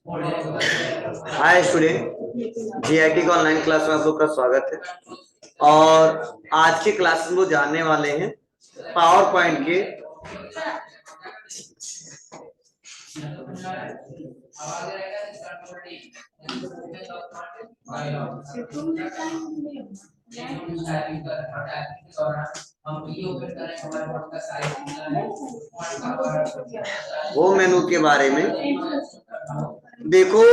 Hi student, GIT का online class में आप लोग का स्वागत है। और आज के क्लास में वो जानने वाले हैं पावर पॉइंट के होम मेनू के बारे में। देखो,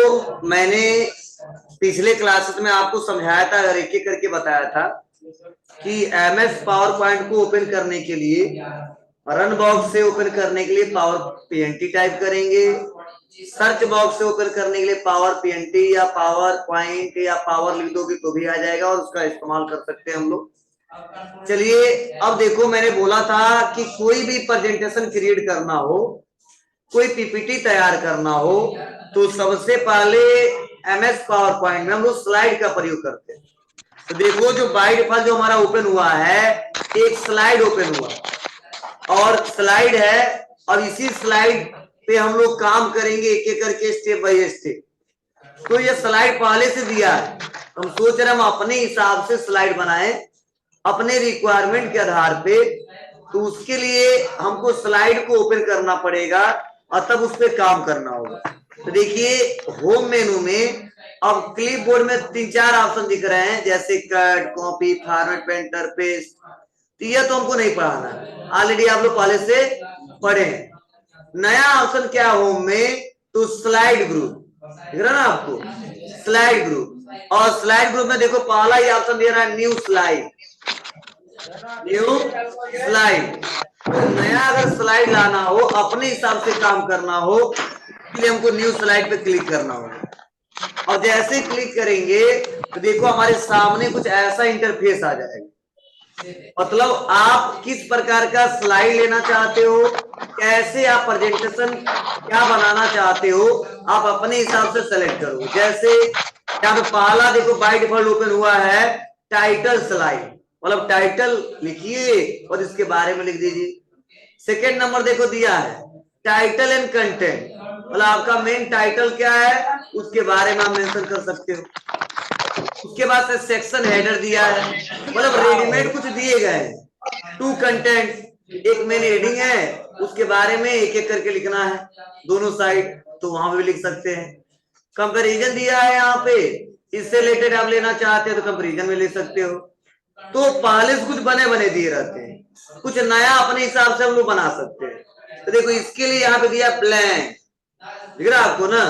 मैंने पिछले क्लासेस में आपको समझाया था, अगर एक एक करके बताया था कि एमएस पावर पॉइंट को ओपन करने के लिए, रन बॉक्स से ओपन करने के लिए पावर पीएनटी टाइप करेंगे, सर्च बॉक्स से ओपन करने के लिए पावर पीएनटी या पावर पॉइंट या पावर लिख दोगे तो भी आ जाएगा और उसका इस्तेमाल कर सकते हैं हम लोग। चलिए, अब देखो, मैंने बोला था कि कोई भी प्रेजेंटेशन क्रिएट करना हो, कोई पीपीटी तैयार करना हो, तो सबसे पहले एमएस पावर पॉइंट में हम लोग स्लाइड का प्रयोग करते हैं। तो देखो, जो बाय डिफॉल्ट जो हमारा ओपन हुआ है, एक स्लाइड ओपन हुआ और स्लाइड है, और इसी स्लाइड पे हम लोग काम करेंगे एक एक करके, स्टेप बाय स्टेप। तो ये स्लाइड पहले से दिया है, हम सोच रहे हम अपने हिसाब से स्लाइड बनाएं अपने रिक्वायरमेंट के आधार पे। तो उसके लिए हमको स्लाइड को ओपन करना पड़ेगा और तब उस पर काम करना होगा। तो देखिए, होम मेनू में अब क्लिप बोर्ड में 3-4 ऑप्शन दिख रहे हैं, जैसे cut, copy, format, painter, paste. तो यह तो हमको नहीं पढ़ाना है, ऑलरेडी आप लोग पहले से पढ़े हैं। नया ऑप्शन क्या है होम में? तो स्लाइड ग्रुप दिख रहा ना आपको, स्लाइड ग्रुप। और स्लाइड ग्रुप में देखो, पहला ही ऑप्शन दे रहा है न्यू स्लाइड, न्यू स्लाइड। तो नया अगर स्लाइड लाना हो, अपने हिसाब से काम करना हो, इसलिए हमको न्यू स्लाइड पे क्लिक करना होगा। और जैसे क्लिक करेंगे तो देखो, हमारे सामने कुछ ऐसा इंटरफेस आ जाएगा। मतलब आप किस प्रकार का स्लाइड लेना चाहते हो, कैसे आप प्रेजेंटेशन क्या बनाना चाहते हो, आप अपने हिसाब से सेलेक्ट करो। जैसे यहाँ पे पहला देखो, बाय डिफॉल्ट ओपन हुआ है टाइटल स्लाइड, मतलब टाइटल लिखिए और इसके बारे में लिख दीजिए। सेकेंड नंबर देखो दिया है टाइटल एंड कंटेंट, मतलब आपका मेन टाइटल क्या है उसके बारे में आप मेंशन कर सकते हो। उसके बाद से सेक्शन हेडर दिया है, मतलब रेडीमेड कुछ दिए गए हैं। टू कंटेंट, एक मेन हेडिंग है, उसके बारे में एक एक करके लिखना है दोनों साइड, तो वहां पे भी लिख सकते हैं। कंपैरिजन दिया है यहाँ पे, इससे रिलेटेड आप लेना चाहते हो तो कंपैरिजन में ले सकते हो। तो पहले से कुछ बने बने दिए रहते हैं, कुछ नया अपने हिसाब से हम लोग बना सकते हैं। तो देखो, इसके लिए यहाँ पे दिया ब्लैंक, दिख रहा है आपको ना,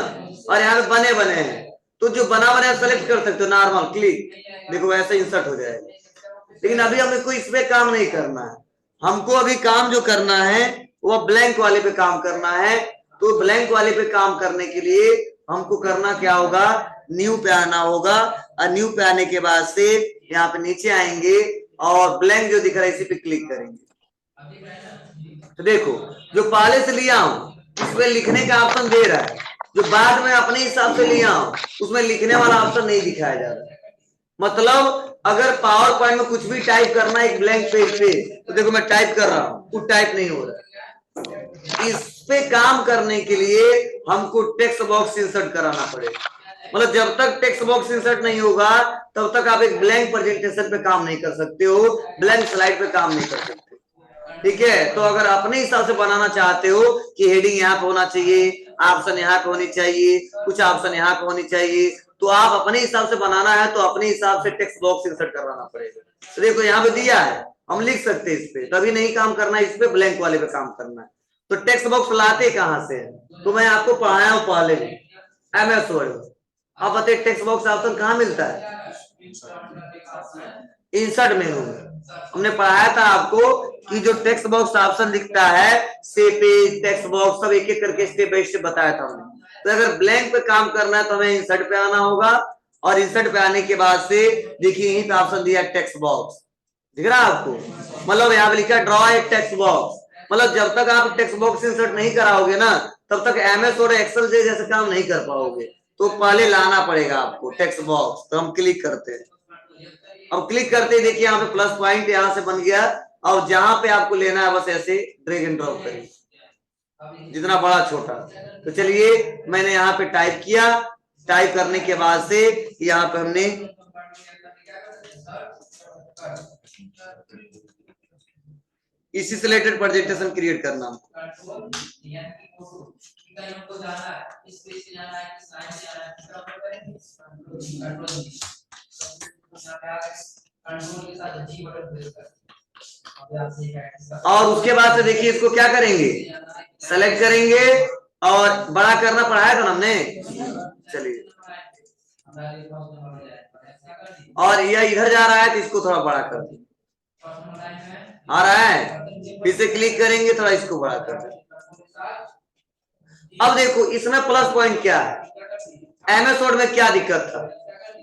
और यहाँ पे बने बने हैं, तो जो बना बना सेलेक्ट कर सकते हो, नॉर्मल क्लिक, देखो ऐसे इंसर्ट हो जाएगा। लेकिन अभी हमें कोई इस पे काम नहीं करना है, हमको अभी काम जो करना है वो ब्लैंक वाले पे काम करना है। तो ब्लैंक वाले पे काम करने के लिए हमको करना क्या होगा, न्यू पे आना होगा, और न्यू पे आने के बाद से यहाँ पे नीचे आएंगे और ब्लैंक जो दिख रहा है इसी पे क्लिक करेंगे। तो देखो, जो पहले से लिया हूं उसमें लिखने का ऑप्शन दे रहा है, जो बाद में अपने हिसाब से लिया हूं उसमें लिखने वाला ऑप्शन नहीं दिखाया जा रहा है। मतलब अगर पावर पॉइंट में कुछ भी टाइप करना है एक ब्लैंक पेज पे, तो देखो मैं टाइप कर रहा हूं, कुछ टाइप नहीं हो रहा। इस पे काम करने के लिए हमको टेक्स्ट बॉक्स इंसर्ट कराना पड़ेगा। मतलब जब तक टेक्स्ट बॉक्स इंसर्ट नहीं होगा तब तक आप एक ब्लैंक प्रेजेंटेशन पे काम नहीं कर सकते हो, ब्लैंक स्लाइड पे काम नहीं कर सकते। ठीक है, तो अगर अपने हिसाब से बनाना चाहते हो कि हेडिंग यहाँ पे होना चाहिए, ऑप्शन यहाँ पे होनी चाहिए, कुछ ऑप्शन यहाँ पे होनी चाहिए, तो आप अपने हिसाब से बनाना है तो अपने हिसाब से टेक्स्ट बॉक्स इंसर्ट करवाना पड़ेगा। तो देखो यहाँ पे दिया है, हम लिख सकते हैं इस पे, तभी नहीं काम करना है इस पे, ब्लैंक वाले पे काम करना है। तो टेक्स्ट बॉक्स लाते कहां से, तो मैं आपको पढ़ाया हूं पहले एमएस वर्ड। अब बताइए टेक्स्ट बॉक्स ऑप्शन कहाँ मिलता है? इंसर्ट मेनू में हमने पढ़ाया था आपको कि जो टेक्स्ट बॉक्स ऑप्शन दिखता है, से पेज, टेक्स्ट बॉक्स, सब एक एक करके स्टेप बाय स्टेप बताया था हमने। तो अगर ब्लैंक पे काम करना है तो हमें इंसर्ट पे आना होगा, और इंसर्ट पे आने के बाद से देखिए यहीं पे ऑप्शन दिया टेक्स्ट बॉक्स, दिख रहा है आपको? मतलब यहाँ पे लिखा ड्रॉ एक टेक्स्ट बॉक्स, मतलब जब तक आप टेक्स्ट बॉक्स इंसर्ट नहीं कराओगे ना, तब तक एमएस और एक्सेल जैसे काम नहीं कर पाओगे। तो पहले लाना पड़ेगा आपको टेक्स्ट बॉक्स। तो हम क्लिक करते हैं, अब क्लिक करते ही देखिए यहाँ पे प्लस पॉइंट यहाँ से बन गया, और जहां पे आपको लेना है बस ऐसे ड्रैग एंड ड्रॉप करिए। जितना बड़ा छोटा। तो चलिए मैंने यहाँ पे टाइप किया, टाइप करने के बाद से यहाँ पे हमने इसी से रिलेटेड प्रेजेंटेशन क्रिएट करना। और उसके बाद से देखिए इसको क्या करेंगे, सेलेक्ट करेंगे और बड़ा करना पढ़ाया था ना हमने। चलिए और यह इधर जा रहा है तो इसको थोड़ा बड़ा कर दें, आ रहा है, फिर से क्लिक करेंगे, थोड़ा इसको बड़ा कर दें। अब देखो इसमें प्लस पॉइंट क्या है, एमएस वर्ड में क्या दिक्कत था,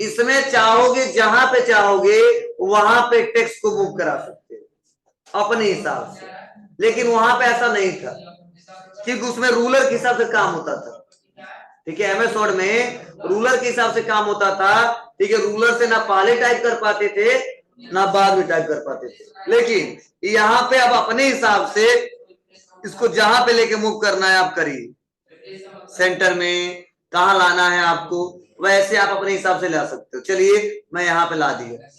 इसमें चाहोगे जहां पे चाहोगे वहां पे टेक्स्ट को मूव करा सकते हो अपने हिसाब से, लेकिन वहां पे ऐसा नहीं था क्योंकि उसमें रूलर के हिसाब से काम होता था। ठीक है, एमएस वर्ड में रूलर के हिसाब से काम होता था। ठीक है, रूलर से ना पहले टाइप कर पाते थे ना बाद में टाइप कर पाते थे, लेकिन यहाँ पे अब अपने हिसाब से इसको जहां पे लेके मूव करना है आप करिए, सेंटर में कहा लाना है आपको वैसे आप अपने हिसाब से ला सकते हो। चलिए मैं यहाँ पे ला दिया,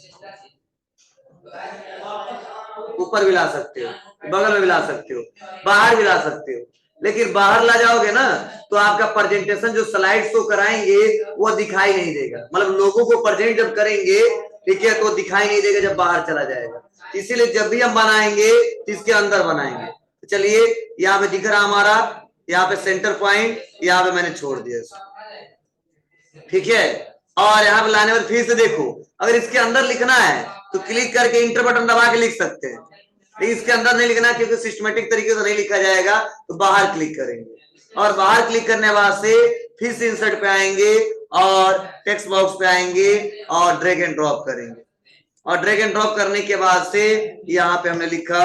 ऊपर भी ला सकते हो, बगल में भी ला सकते हो, बाहर भी ला सकते हो, लेकिन बाहर ला जाओगे ना तो आपका प्रेजेंटेशन जो स्लाइड शो कराएंगे वो दिखाई नहीं देगा, मतलब लोगों को प्रेजेंट जब करेंगे ठीक है तो दिखाई नहीं देगा जब बाहर चला जाएगा। इसीलिए जब भी हम बनाएंगे इसके अंदर बनाएंगे। तो चलिए यहाँ पे दिख रहा हमारा, यहाँ पे सेंटर पॉइंट, यहाँ पे मैंने छोड़ दिया इसको। ठीक है, और यहाँ पे लाने पर फिर से देखो, अगर इसके अंदर लिखना है तो क्लिक करके इंटर बटन दबा के लिख सकते हैं, लेकिन इसके अंदर नहीं लिखना क्योंकि सिस्टमेटिक तरीके से नहीं लिखा जाएगा, तो बाहर क्लिक करेंगे और बाहर क्लिक करने के बाद से फिर से इंसर्ट पे आएंगे और टेक्स्ट बॉक्स पे आएंगे और ड्रैग एंड ड्रॉप करेंगे, और ड्रैग एंड ड्रॉप करने के बाद से यहाँ पे हमने लिखा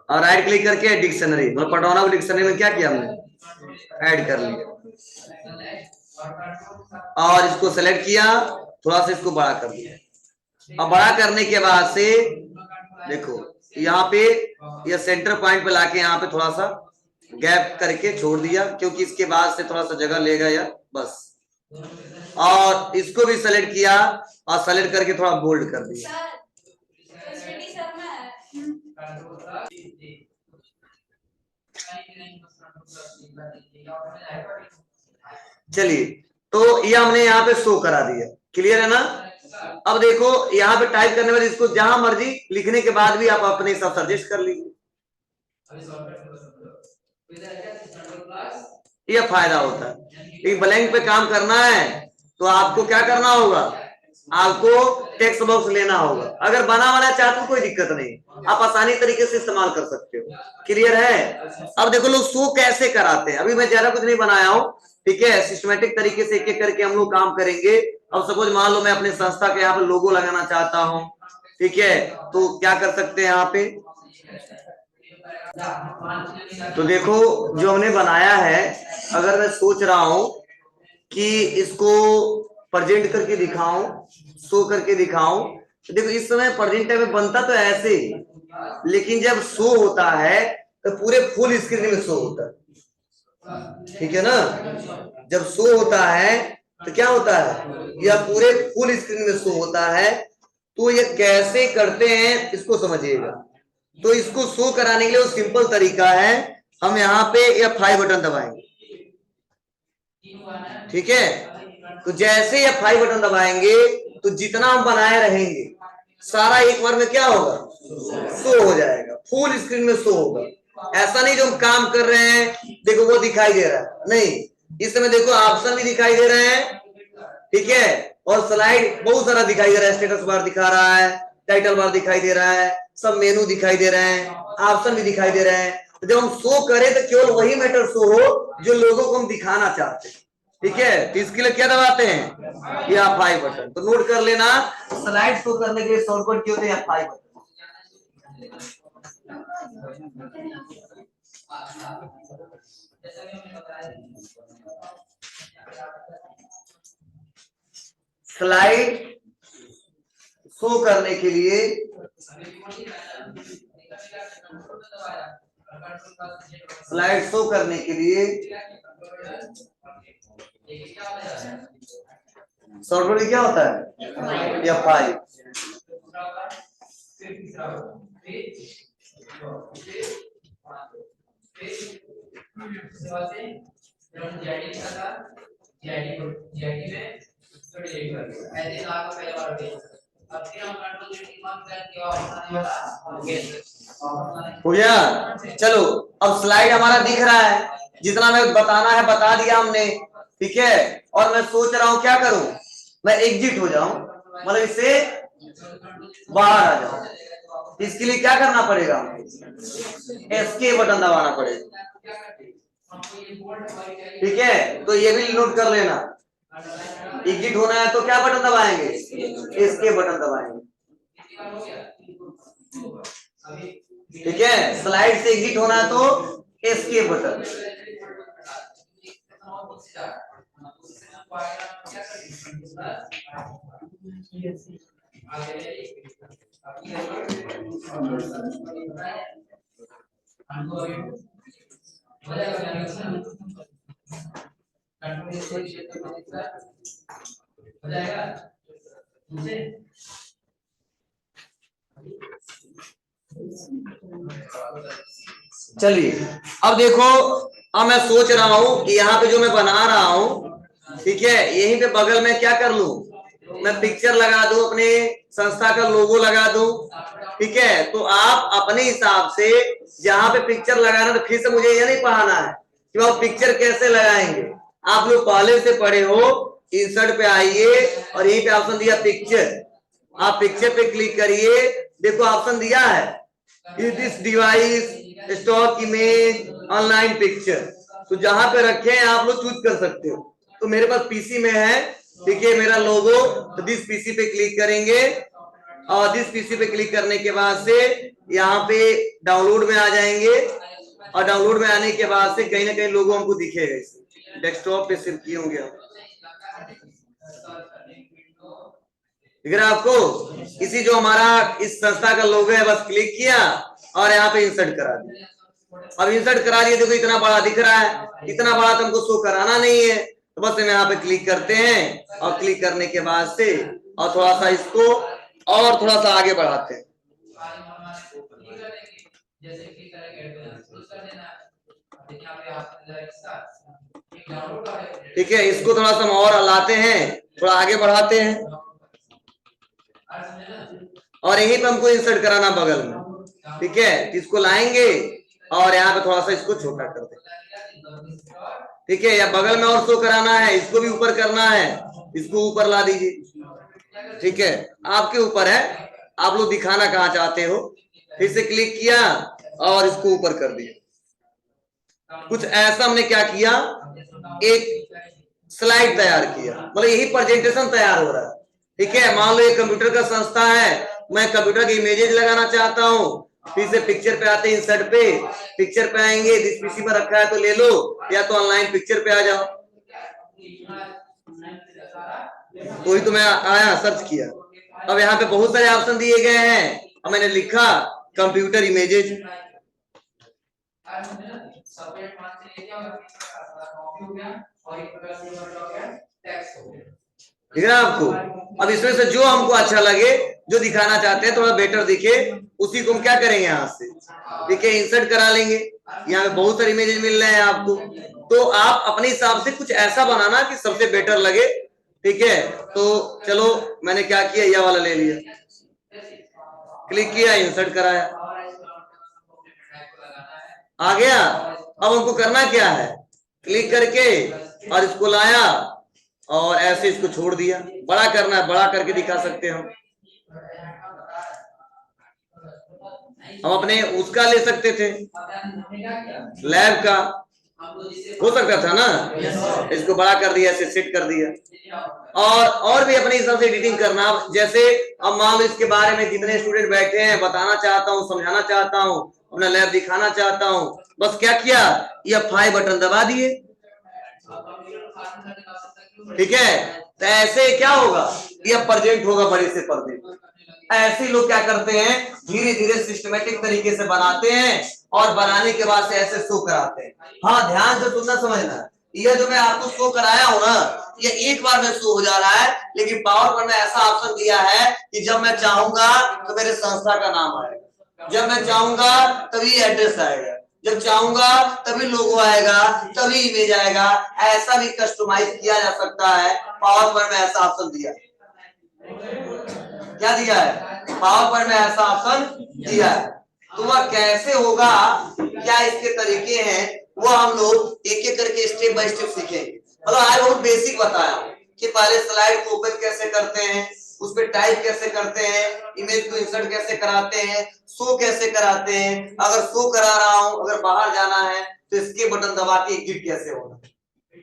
और राइट क्लिक करके डिक्शनरी, मतलब पटौना को डिक्शनरी में क्या किया हमने ऐड कर लिया, और इसको सेलेक्ट किया, थोड़ा सा इसको बड़ा कर दिया। अब बड़ा करने के बाद से देखो यहाँ पे ये सेंटर पॉइंट पे लाके यहाँ पे थोड़ा सा गैप करके छोड़ दिया क्योंकि इसके बाद से थोड़ा सा जगह लेगा या बस, और इसको भी सेलेक्ट किया और सेलेक्ट करके थोड़ा बोल्ड कर दिया। चलिए तो ये हमने यहाँ पे शो करा दिया, क्लियर है ना। अब देखो यहाँ पे टाइप करने वाले इसको जहां मर्जी लिखने के बाद भी आप अपने हिसाब से एडजस्ट कर लीजिए, यह फायदा होता है। एक ब्लैंक पे काम करना है तो आपको क्या करना होगा, आपको टेक्स्ट बॉक्स लेना होगा, अगर बना वाला चाहते हो कोई दिक्कत नहीं, आप आसानी तरीके से इस्तेमाल कर सकते हो, क्लियर है। अब देखो लोग शो कैसे कराते हैं, अभी मैं ज्यादा कुछ नहीं बनाया हूँ, ठीक है, सिस्टमेटिक तरीके से एक एक करके हम लोग काम करेंगे। अब सपोज मान लो मैं अपने संस्था के यहाँ पे लोगो लगाना चाहता हूँ, ठीक है, तो क्या कर सकते हैं यहाँ पे, तो देखो जो हमने बनाया है, अगर मैं सोच रहा हूं कि इसको प्रेजेंट करके दिखाऊं, शो करके दिखाऊं, तो देखो इस समय प्रेजेंट में बनता तो ऐसे ही, लेकिन जब शो होता है तो पूरे फुल स्क्रीन में शो होता है, ठीक है ना। जब शो होता है तो क्या होता है, यह पूरे फुल स्क्रीन में शो होता है। तो ये कैसे करते हैं इसको समझिएगा। तो इसको शो कराने के लिए सिंपल तरीका है, हम यहाँ पे F5 बटन दबाएंगे, ठीक है, तो जैसे F5 बटन दबाएंगे तो जितना हम बनाए रहेंगे सारा एक बार में क्या होगा, शो हो जाएगा, फुल स्क्रीन में शो होगा। ऐसा नहीं जो हम काम कर रहे हैं देखो वो दिखाई दे रहा है, नहीं, इस समय देखो ऑप्शन भी दिखाई दे रहे हैं, ठीक है, और स्लाइड बहुत सारा दिखाई दे रहा है, स्टेटस बार दिखा रहा है, टाइटल बार दिखाई दे रहा है, सब मेनू दिखाई दे रहे हैं, ऑप्शन भी दिखाई दे रहे हैं। तो जब हम शो करें तो केवल वही मैटर शो हो जो लोगों को हम दिखाना चाहते हैं, ठीक है। तो इसके लिए क्या दबाते हैं, F5 बटन, तो नोट कर लेना, स्लाइड शो करने के लिए शॉर्टकट क्या होते हैं, F5 बटन। स्लाइड शो करने के लिए स्लाइड शो करने के लिए शॉर्टकट क्या होता है? F5। हो गया। चलो अब स्लाइड हमारा दिख रहा है, जितना मैं बताना है बता दिया हमने, ठीक है। और मैं सोच रहा हूं क्या करूं, मैं एग्जिट हो जाऊं, मतलब इससे बाहर आ जाऊं। इसके लिए क्या करना पड़ेगा? एस्केप बटन दबाना पड़ेगा, ठीक है। तो ये भी नोट कर लेना, एग्जिट होना है तो क्या बटन दबाएंगे? एस्केप बटन दबाएंगे, ठीक है। स्लाइड से एग्जिट होना है तो एस्केप बटन। चलिए अब देखो, अब मैं सोच रहा हूं कि यहाँ पे जो मैं बना रहा हूं, ठीक है, यहीं पे बगल में क्या कर लूं, मैं पिक्चर लगा दूं, अपने संस्था का लोगो लगा दूं, ठीक है। तो आप अपने हिसाब से जहां पे पिक्चर लगाना, तो फिर से मुझे ये नहीं पढ़ाना है कि वो पिक्चर कैसे लगाएंगे, आप लोग पहले से पढ़े हो। इंसर्ट पे आइए और यहीं पे ऑप्शन दिया पिक्चर, आप पिक्चर पे क्लिक करिए, देखो ऑप्शन दिया है is this device stock image online picture, तो जहां पे रखे आप लोग चूज कर सकते हो। तो मेरे पास पीसी में है, ठीक है, मेरा लोगो, तो दिस पीसी पे क्लिक करेंगे और दिस पीसी पे क्लिक करने के बाद से यहाँ पे डाउनलोड में आ जाएंगे, और डाउनलोड में आने के बाद से कहीं ना कहीं लोगो हमको दिखेगा, डेस्कटॉप पे सेव किए होंगे। दिख रहा है आपको? इसी जो हमारा इस संस्था का लोगो है, बस क्लिक किया और यहाँ पे इंसर्ट करा दिया। अब इंसर्ट करा दिया, देखो इतना बड़ा दिख रहा है, इतना बड़ा तुमको शो कराना नहीं है, तो बस हम यहाँ पे क्लिक करते हैं और क्लिक करने के बाद से और थोड़ा सा इसको और थोड़ा सा आगे बढ़ाते हैं, ठीक है। इसको थोड़ा सा हम और हलाते हैं, थोड़ा आगे बढ़ाते हैं, और यहीं पे हमको इंसर्ट कराना बगल में, ठीक है। इसको लाएंगे और यहाँ पे थोड़ा सा इसको छोटा कर देंगे, ठीक है। या बगल में और शो कराना है, इसको भी ऊपर करना है, इसको ऊपर ला दीजिए, ठीक है। आपके ऊपर है, आप लोग दिखाना कहाँ चाहते हो। फिर से क्लिक किया और इसको ऊपर कर दिया। कुछ ऐसा हमने क्या किया, एक स्लाइड तैयार किया, मतलब यही प्रेजेंटेशन तैयार हो रहा है, ठीक है। मान लो ये कंप्यूटर का संस्था है, मैं कंप्यूटर की इमेजेस लगाना चाहता हूँ, फिर से पिक्चर पे आते हैं, इंसर्ट पे पिक्चर पे आएंगे, जिस पीसी पर रखा है तो ले लो, या तो ऑनलाइन पिक्चर पे आ जाओ। तो ही तो मैं आया, सर्च किया, अब यहाँ पे बहुत सारे ऑप्शन दिए गए हैं, और मैंने लिखा कंप्यूटर इमेजेस, ठीक है ना आपको। अब इसमें से जो हमको अच्छा लगे, जो दिखाना चाहते हैं थोड़ा बेटर दिखे, उसी को हम क्या करेंगे, यहाँ से ठीक है इंसर्ट करा लेंगे। यहाँ पे बहुत सारे इमेजेस मिल रहे हैं आपको, तो आप अपने हिसाब से कुछ ऐसा बनाना कि सबसे बेटर लगे, ठीक है। तो चलो मैंने क्या किया, यह वाला ले लिया, क्लिक किया, इंसर्ट कराया, आ गया। अब हमको करना क्या है, क्लिक करके और इसको लाया और ऐसे इसको छोड़ दिया, बड़ा करना है बड़ा करके दिखा सकते हैं हम अपने उसका ले सकते थे लैब का, हो सकता था ना, इसको बड़ा कर दिया, ऐसे सेट कर दिया। और भी अपने हिसाब से एडिटिंग करना। जैसे अब मान लो इसके बारे में जितने स्टूडेंट बैठे हैं, बताना चाहता हूँ, समझाना चाहता हूँ, अपना लैब दिखाना चाहता हूँ, बस क्या किया, F5 बटन दबा दिए। ठीक है, तो ऐसे क्या होगा, यह प्रेजेंट होगा बड़े से पर्दे। ऐसे लोग क्या करते हैं, धीरे धीरे सिस्टमेटिक तरीके से बनाते हैं और बनाने के बाद से ऐसे शो कराते हैं। हाँ, ध्यान से सुनना समझना, यह जो मैं आपको शो कराया हूं ना, ये एक बार में शो हो जा रहा है, लेकिन पावर पॉइंट में ऐसा ऑप्शन दिया है कि जब मैं चाहूंगा तो मेरे संस्था का नाम आएगा, जब मैं चाहूंगा तभी एड्रेस आएगा, जब चाहूंगा तभी लोगो आएगा, तभी इमेज आएगा। ऐसा भी कस्टमाइज किया जा सकता है। पावर पॉइंट में ऐसा ऑप्शन दिया, क्या दिया है, पावर पॉइंट में ऐसा ऑप्शन दिया है। तो वह कैसे होगा, क्या इसके तरीके हैं, वो हम लोग एक एक करके स्टेप बाय स्टेप सीखेंगे। मतलब आज बहुत बेसिक बताया कि पहले स्लाइड को ओपन कैसे करते हैं, उस पर टाइप कैसे करते हैं, इमेज को इंसर्ट कैसे कराते हैं, शो कैसे कराते हैं, अगर शो करा रहा हूं, अगर बाहर जाना है तो इसके बटन दबा के एग्जिट कैसे होना।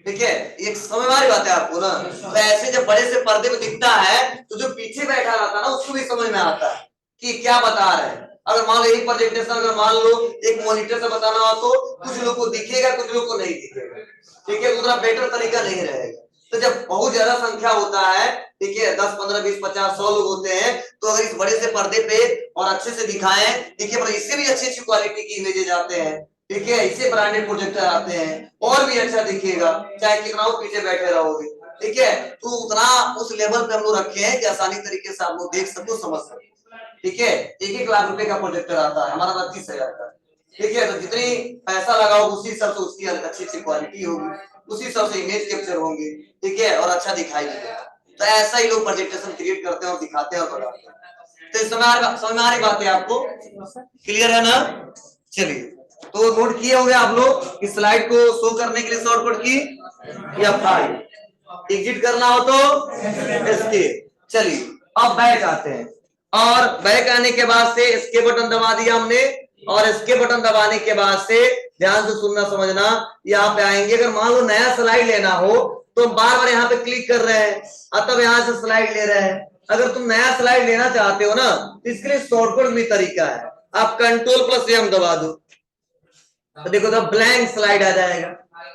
ठीक है, एक समझ वाली बात है आपको ना। तो ऐसे जब बड़े से पर्दे में दिखता है तो जो पीछे बैठा रहता है ना, उसको भी समझ में आता है कि क्या बता रहे हैं। अगर मान लो एक प्रेजेंटेशन, अगर मान लो एक मॉनिटर से बताना हो तो कुछ लोग को दिखेगा, कुछ लोग को नहीं दिखेगा। ठीक है, उतना बेटर तरीका नहीं रहेगा। तो जब बहुत ज्यादा संख्या होता है, ठीक है, 10, 15, 20, 50, 100 लोग होते हैं, तो अगर इस बड़े से पर्दे पे और अच्छे से दिखाएं, ठीक है, पर इससे भी अच्छी अच्छी क्वालिटी की इमेजेस आते हैं। ठीक है, इससे ब्रांडेड प्रोजेक्टर आते हैं और भी अच्छा दिखेगा, चाहे कितना वो पीछे बैठे रहोगे। ठीक है, तो उतना उस लेवल पे हम लोग रखे हैं कि आसानी तरीके से आप लोग देख सको, समझ सको। ठीक है, 1-1 लाख रुपए का प्रोजेक्टर आता है, हमारा 32,000 का। ठीक है, तो जितनी पैसा लगाओ उसी हिसाब से उसकी अच्छी अच्छी क्वालिटी होगी, उसी हिसाब से इमेज कैप्चर होंगे। ठीक है, और अच्छा दिखाई देगा। तो ऐसा ही लोग प्रेजेंटेशन क्रिएट करते हैं और दिखाते हैं और बनाते हैं। तो समझ में आ रही बात है आपको, क्लियर है ना। चलिए, तो नोट किए होंगे आप लोग, इस स्लाइड को शो करने के लिए शॉर्टकट की F5, एग्जिट करना हो तो एस्केप। चलिए, अब बैक आते हैं, और बैक आने के बाद से एस्केप बटन दबा दिया हमने, और एस्केप बटन दबाने के बाद से ध्यान से सुनना समझना, यहाँ पे आएंगे। अगर मान लो नया स्लाइड लेना हो तो बार बार यहाँ पे क्लिक कर रहे हैं, तब यहाँ से स्लाइड ले रहे हैं। अगर तुम नया स्लाइड लेना चाहते हो ना, तो इसके लिए शॉर्टकट भी तरीका है, आप Ctrl+M दबा दो, तो देखो तो ब्लैंक स्लाइड आ जाएगा।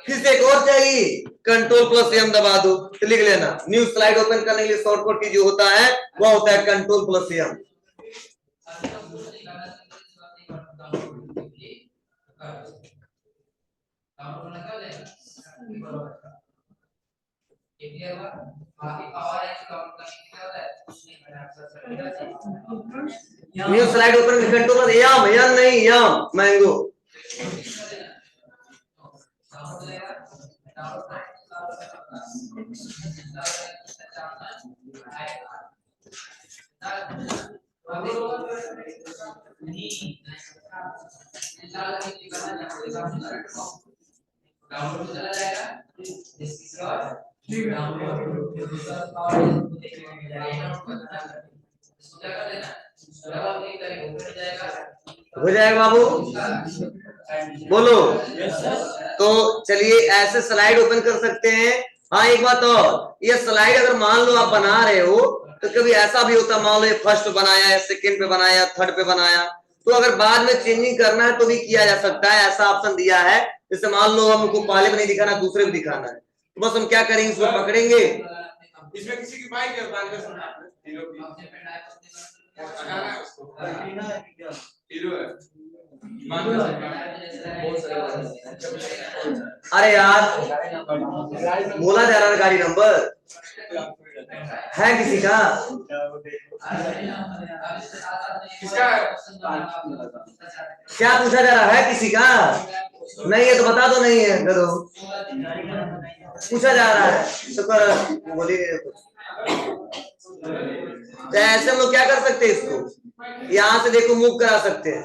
फिर से एक और चाहिए, Ctrl+M दबा दो, तो लिख लेना। न्यू स्लाइड ओपन करने के लिए शॉर्टकट की जो होता है वो होता है Ctrl+M। न्यू स्लाइड ओपन में Ctrl+M, यम नहीं यम, मैंगो। हो जाएगा बाबू, बोलो। तो चलिए, ऐसे स्लाइड ओपन कर सकते हैं। हाँ, एक बात और, ये स्लाइड अगर मान लो आप बना रहे हो तो कभी ऐसा भी होता, मान लो फर्स्ट बनाया है, सेकंड पे बनाया, थर्ड पे बनाया, तो अगर बाद में चेंजिंग करना है तो भी किया जा सकता है। ऐसा ऑप्शन दिया है, जैसे मान लो हमको पहले भी नहीं दिखाना, दूसरे भी दिखाना है, तो बस हम क्या करेंगे, इसको पकड़ेंगे। इसमें किसी की बाइक है, अरे यार, बोला जा रहा है गाड़ी नंबर है किसी का, क्या पूछा जा रहा है, किसी का नहीं है तो बता दो, नहीं है करो, पूछा जा रहा है तो कर, बोलिए कुछ। तो ऐसे हम लोग क्या कर सकते हैं, इसको यहाँ से देखो मूव करा सकते हैं।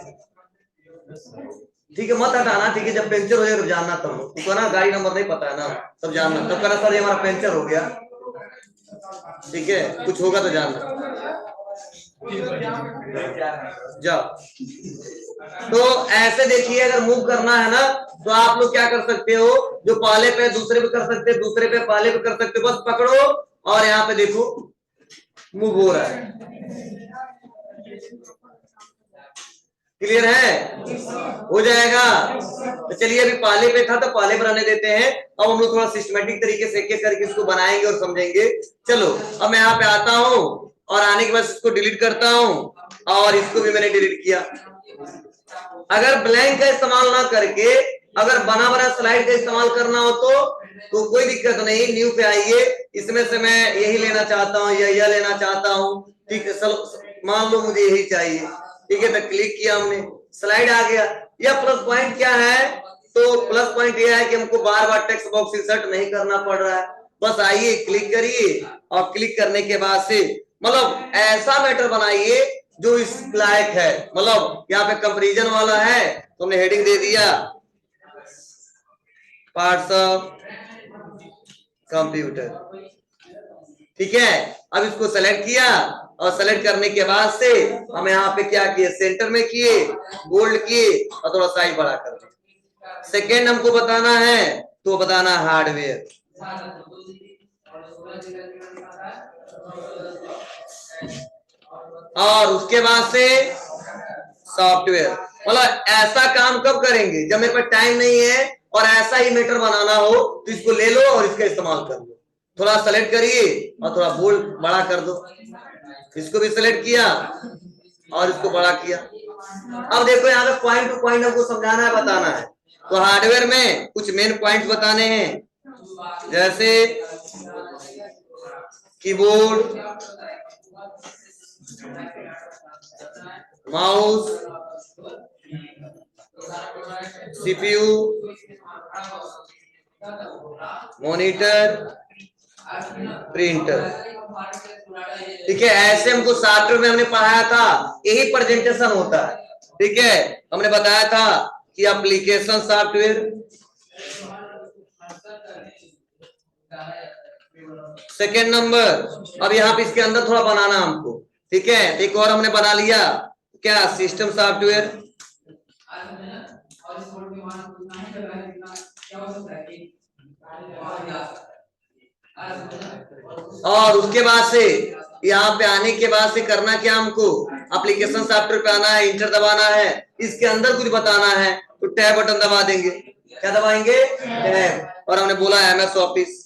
ठीक है, मत हटाना, ठीक है, जब पंचर हो जाए तो जानना, तब ठीक है ना, गाड़ी नंबर नहीं पता है ना, तब जानना, तब कहना सर ये हमारा पंचर हो गया। ठीक है, कुछ होगा तो जानना। जाओ। तो ऐसे देखिए, अगर मूव करना है ना तो आप लोग क्या कर सकते हो, जो पहले पे दूसरे पे कर सकते हो, दूसरे पे पहले पे कर सकते हो, बस पकड़ो और यहाँ पे देखो मूव हो रहा है। क्लियर है? हो जाएगा। तो चलिए, अभी पाले पे था तो पाले पर आने देते हैं। अब हम लोग थोड़ा सिस्टमेटिक तरीके से एक एक करके इसको बनाएंगे और समझेंगे। चलो, अब मैं यहाँ पे आता हूँ और आने के बाद इसको डिलीट करता हूँ और इसको भी मैंने डिलीट किया। अगर ब्लैंक का इस्तेमाल ना करके अगर बना बना स्लाइड का इस्तेमाल करना हो तो कोई दिक्कत नहीं, न्यू पे आइए। इसमें से मैं यही लेना चाहता हूँ या यह लेना चाहता हूँ, ठीक है, मान लो मुझे यही चाहिए, ठीक है, तो क्लिक किया हमने, स्लाइड आ गया। या प्लस पॉइंट क्या है, तो प्लस पॉइंट यह है कि हमको बार बार टेक्स्ट बॉक्स इंसर्ट नहीं करना पड़ रहा है। बस आइए, क्लिक करिए और क्लिक करने के बाद से मतलब ऐसा मैटर बनाइए जो इस लायक है। मतलब यहाँ पे कंपैरिजन वाला है तो हमने हेडिंग दे दिया पार्ट्स ऑफ कंप्यूटर, ठीक है। अब इसको सेलेक्ट किया और सेलेक्ट करने के बाद से हम यहाँ पे क्या किए, सेंटर में किए, बोल्ड किए और थोड़ा साइज बड़ा कर दिया। सेकेंड हमको बताना है तो बताना हार्डवेयर, और उसके बाद से सॉफ्टवेयर। मतलब ऐसा काम कब करेंगे, जब मेरे पास टाइम नहीं है और ऐसा ही मैटर बनाना हो तो इसको ले लो और इसका इस्तेमाल कर लो। थोड़ा सेलेक्ट करिए और थोड़ा बोल्ड बड़ा कर दो। इसको भी सेलेक्ट किया और इसको बड़ा किया। अब देखो, यहाँ पे पॉइंट टू पॉइंट हमको समझाना है, बताना है। तो हार्डवेयर में कुछ मेन पॉइंट्स बताने हैं, जैसे keyboard, mouse, CPU, monitor, printer, ठीक है। ऐसे हमको सॉफ्टवेयर में हमने पढ़ाया था, यही प्रेजेंटेशन होता है, ठीक है। हमने बताया था कि एप्लीकेशन सॉफ्टवेयर, सेकेंड नंबर। अब यहाँ पे इसके अंदर थोड़ा बनाना हमको, ठीक है। एक और हमने बना लिया, क्या, सिस्टम सॉफ्टवेयर, और उसके बाद से यहाँ पे आने के बाद से करना क्या हमको, एप्लीकेशन सॉफ्टवेयर पे आना है, इंटर दबाना है, इसके अंदर कुछ बताना है तो टैब बटन दबा देंगे। क्या दबाएंगे, टैब। और हमने बोला एमएस ऑफिस,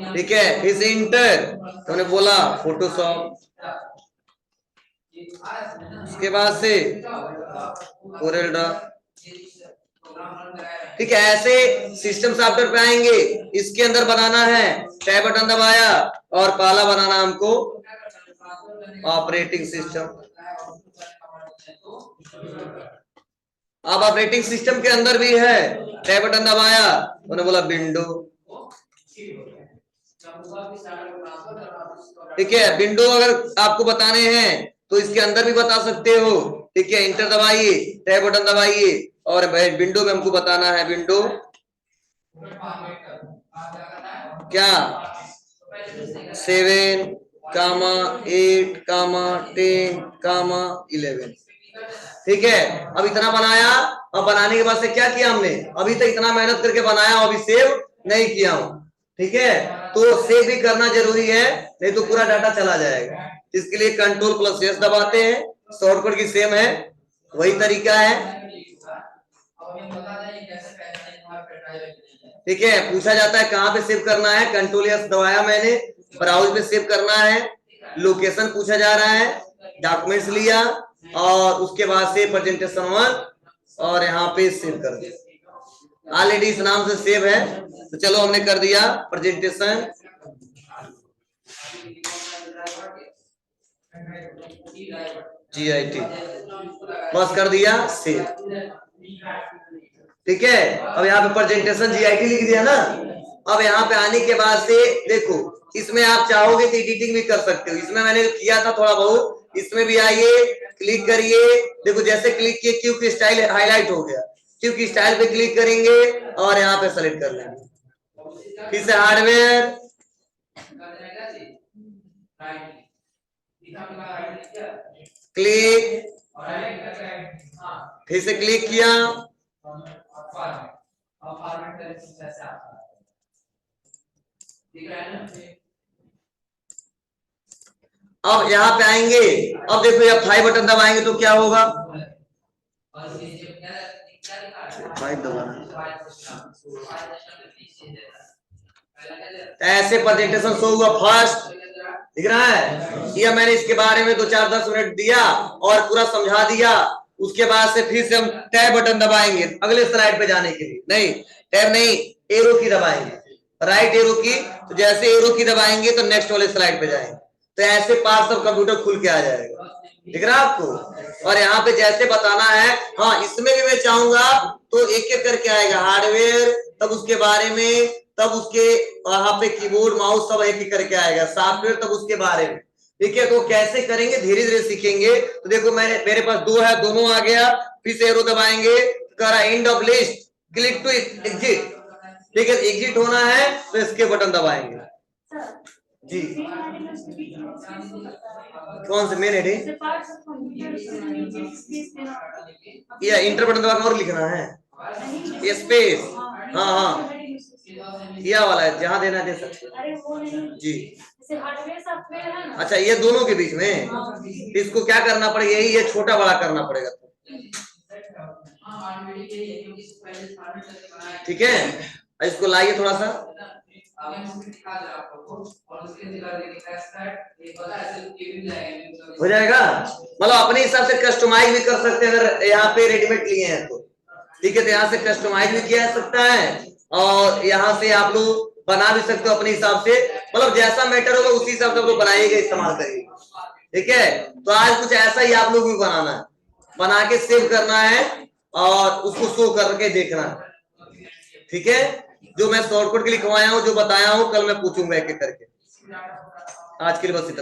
ठीक है। इस इंटर तो हमने बोला फोटोशॉप, उसके बाद से कोरेल ड्रा, ठीक है। ऐसे सिस्टम सॉफ्टवेयर पे आएंगे, इसके अंदर बनाना है, टैब बटन दबाया और पहला बनाना हमको ऑपरेटिंग सिस्टम। अब ऑपरेटिंग सिस्टम के अंदर भी है, टैब बटन दबाया, उन्होंने बोला विंडो, ठीक है। विंडो अगर आपको बताने हैं तो इसके अंदर भी बता सकते हो, ठीक है। इंटर दबाइए, टैब बटन दबाइए और विंडो में हमको बताना है, विंडो क्या, 7, 8, 10, 11, ठीक है। अब इतना बनाया, अब बनाने के बाद से क्या किया हमने, अभी तक इतना मेहनत करके बनाया, अभी सेव नहीं किया हूं, ठीक है। तो सेव भी करना जरूरी है, नहीं तो पूरा डाटा चला जाएगा। इसके लिए Ctrl+S दबाते हैं, शॉर्टकट की सेम है, वही तरीका है, ठीक है। पूछा जाता है कहाँ पे सेव करना है, Ctrl+S दबाया मैंने, ब्राउज पे सेव करना है, लोकेशन पूछा जा रहा है, डॉक्यूमेंट्स लिया और उसके बाद से प्रेजेंटेशन 1 और यहाँ पे सेव कर दिया। ऑलरेडी इस नाम से सेव है, तो चलो हमने कर दिया प्रेजेंटेशन, GIT, बस कर दिया सेव, ठीक है। अब यहाँ पे प्रेजेंटेशन GIT लिख दिया ना। अब यहाँ पे आने के बाद से देखो, इसमें आप चाहोगे तो एडिटिंग भी कर सकते हो, इसमें मैंने किया था थोड़ा बहुत, इसमें भी आइए, क्लिक करिए, देखो जैसे क्लिक किए क्यूब की स्टाइल हाईलाइट हो गया, क्यूब की स्टाइल पे क्लिक करेंगे और यहाँ पे सेलेक्ट कर लेंगे, फिर से हार्डवेयर, क्लिक, फिर से क्लिक किया, अब यहाँ पे आएंगे। अब देखो ये F5 बटन दबाएंगे तो क्या होगा, ऐसे प्रेजेंटेशन शो हुआ फर्स्ट, दिख रहा है। ये मैंने इसके बारे में 2-4-10 मिनट दिया और पूरा समझा दिया। उसके बाद से फिर से हम टैब बटन दबाएंगे अगले स्लाइड पे जाने के लिए। नहीं टैब नहीं, एरो की दबाएंगे, राइट एरो की। तो जैसे एरो की दबाएंगे तो नेक्स्ट वाले स्लाइड पे जाएंगे। तो ऐसे पार्ट्स ऑफ कंप्यूटर खुल के आ जाएगा, दिख रहा है आपको। और यहाँ पे जैसे बताना है, हाँ इसमें भी मैं चाहूंगा तो एक एक करके आएगा, हार्डवेयर, तब उसके बारे में, तब उसके वहां पे कीबोर्ड माउस सब एक एक करके आएगा, सॉफ्टवेयर तब उसके बारे में। ठीक है, तो कैसे करेंगे धीरे धीरे सीखेंगे। तो देखो मेरे पास 2 है, दोनों आ गया। फिर से एरो दबाएंगे, करा end of list, click to exit. ठीक है, एग्जिट होना है तो इसके बटन दबाएंगे जी। कौन से मेन हेडिंग, या इंटर बटन दबा और लिखना है, स्पेस, हाँ हाँ यह वाला है, जहां देना दे सकते जी। अच्छा ये दोनों के बीच में इसको क्या करना पड़ेगा, यही ये छोटा बड़ा करना पड़ेगा। ठीक है, इसको लाइए थोड़ा सा, हो जाएगा। मतलब अपने हिसाब से कस्टमाइज भी कर सकते हैं अगर यहाँ पे रेडीमेड लिए हैं तो। ठीक है, तो यहाँ से कस्टमाइज भी किया जा सकता है और यहाँ से आप लोग बना भी सकते हो अपने हिसाब से। मतलब जैसा मैटर होगा उसी हिसाब से आप लोग बनाइएगा, इस्तेमाल करिएगा। ठीक है, तो आज कुछ ऐसा ही आप लोग भी बनाना है, बना के सेव करना है और उसको शो करके देखना है। ठीक है, जो मैं शॉर्टकट के लिखवाया हूँ, जो बताया हूँ, कल मैं पूछूंगा एक एक करके। आज के लिए बस इतना।